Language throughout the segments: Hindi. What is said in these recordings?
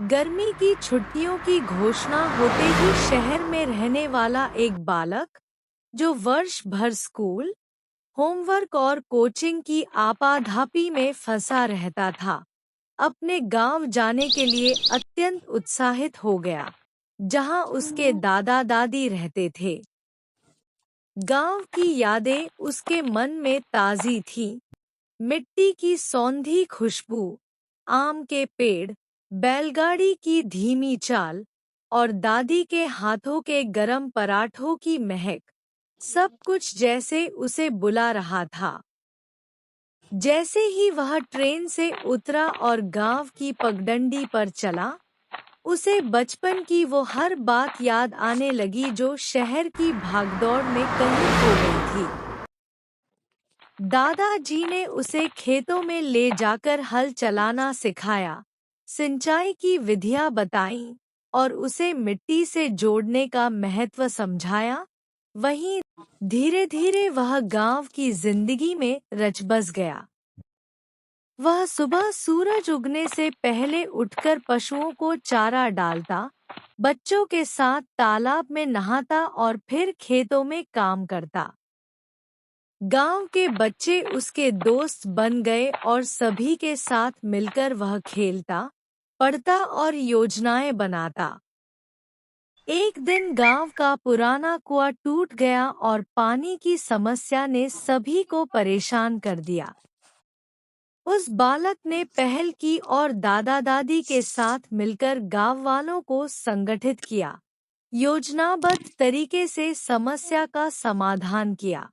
गर्मी की छुट्टियों की घोषणा होते ही शहर में रहने वाला एक बालक, जो वर्ष भर स्कूल, होमवर्क और कोचिंग की आपाधापी में फंसा रहता था, अपने गांव जाने के लिए अत्यंत उत्साहित हो गया, जहां उसके दादा दादी रहते थे। गांव की यादें उसके मन में ताज़ी थीं। मिट्टी की सौंधी खुशबू, आम के पेड़, बैलगाड़ी की धीमी चाल और दादी के हाथों के गरम पराठों की महक, सब कुछ जैसे उसे बुला रहा था। जैसे ही वह ट्रेन से उतरा और गांव की पगडंडी पर चला, उसे बचपन की वो हर बात याद आने लगी जो शहर की भागदौड़ में कहीं खो गई थी। दादाजी ने उसे खेतों में ले जाकर हल चलाना सिखाया, सिंचाई की विधियां बताईं और उसे मिट्टी से जोड़ने का महत्व समझाया। वहीं धीरे-धीरे वह गांव की जिंदगी में रच बस गया। वह सुबह सूरज उगने से पहले उठकर पशुओं को चारा डालता, बच्चों के साथ तालाब में नहाता और फिर खेतों में काम करता। गांव के बच्चे उसके दोस्त बन गए और सभी के साथ मिलकर वह खेलता, पढ़ता और योजनाएं बनाता। एक दिन गांव का पुराना कुआं टूट गया और पानी की समस्या ने सभी को परेशान कर दिया। उस बालक ने पहल की और दादा दादी के साथ मिलकर गांव वालों को संगठित किया, योजनाबद्ध तरीके से समस्या का समाधान किया।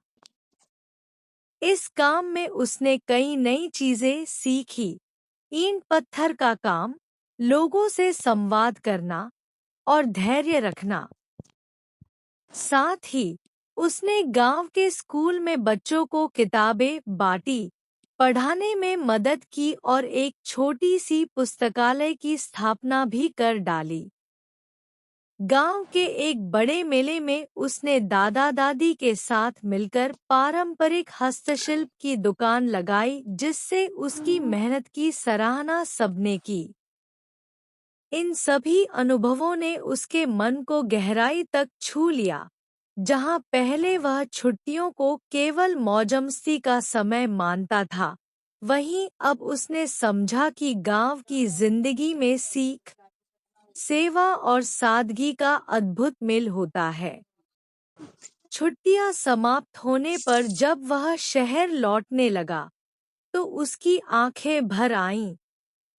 इस काम में उसने कई नई चीजें सीखी, ईंट पत्थर का काम, लोगों से संवाद करना और धैर्य रखना। साथ ही उसने गांव के स्कूल में बच्चों को किताबें बांटी, पढ़ाने में मदद की और एक छोटी सी पुस्तकालय की स्थापना भी कर डाली। गांव के एक बड़े मेले में उसने दादा दादी के साथ मिलकर पारंपरिक हस्तशिल्प की दुकान लगाई, जिससे उसकी मेहनत की सराहना सबने की। इन सभी अनुभवों ने उसके मन को गहराई तक छू लिया। जहां पहले वह छुट्टियों को केवल मौजमस्ती का समय मानता था, वहीं अब उसने समझा कि गांव की जिंदगी में सीख, सेवा और सादगी का अद्भुत मेल होता है। छुट्टियां समाप्त होने पर जब वह शहर लौटने लगा, तो उसकी आंखें भर आईं।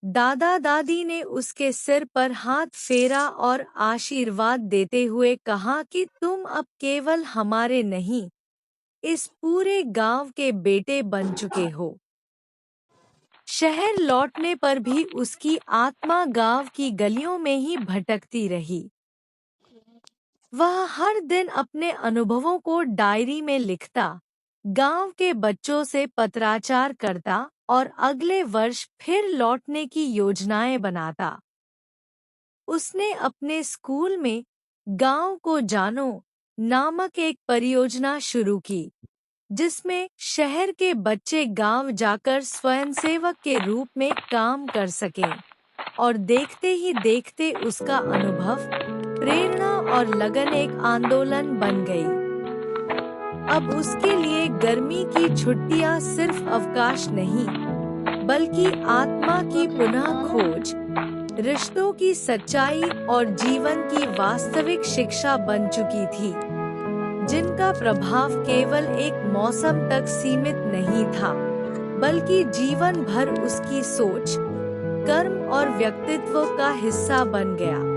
दादा दादी ने उसके सिर पर हाथ फेरा और आशीर्वाद देते हुए कहा कि तुम अब केवल हमारे नहीं, इस पूरे गांव के बेटे बन चुके हो। शहर लौटने पर भी उसकी आत्मा गांव की गलियों में ही भटकती रही। वह हर दिन अपने अनुभवों को डायरी में लिखता, गांव के बच्चों से पत्राचार करता और अगले वर्ष फिर लौटने की योजनाएं बनाता। उसने अपने स्कूल में गांव को जानो नामक एक परियोजना शुरू की, जिसमें शहर के बच्चे गांव जाकर स्वयंसेवक के रूप में काम कर सकें, और देखते ही देखते उसका अनुभव, प्रेरणा और लगन एक आंदोलन बन गई। अब उसके लिए गर्मी की छुट्टियां सिर्फ अवकाश नहीं, बल्कि आत्मा की पुनः खोज, रिश्तों की सच्चाई और जीवन की वास्तविक शिक्षा बन चुकी थी, जिनका प्रभाव केवल एक मौसम तक सीमित नहीं था, बल्कि जीवन भर उसकी सोच, कर्म और व्यक्तित्व का हिस्सा बन गया।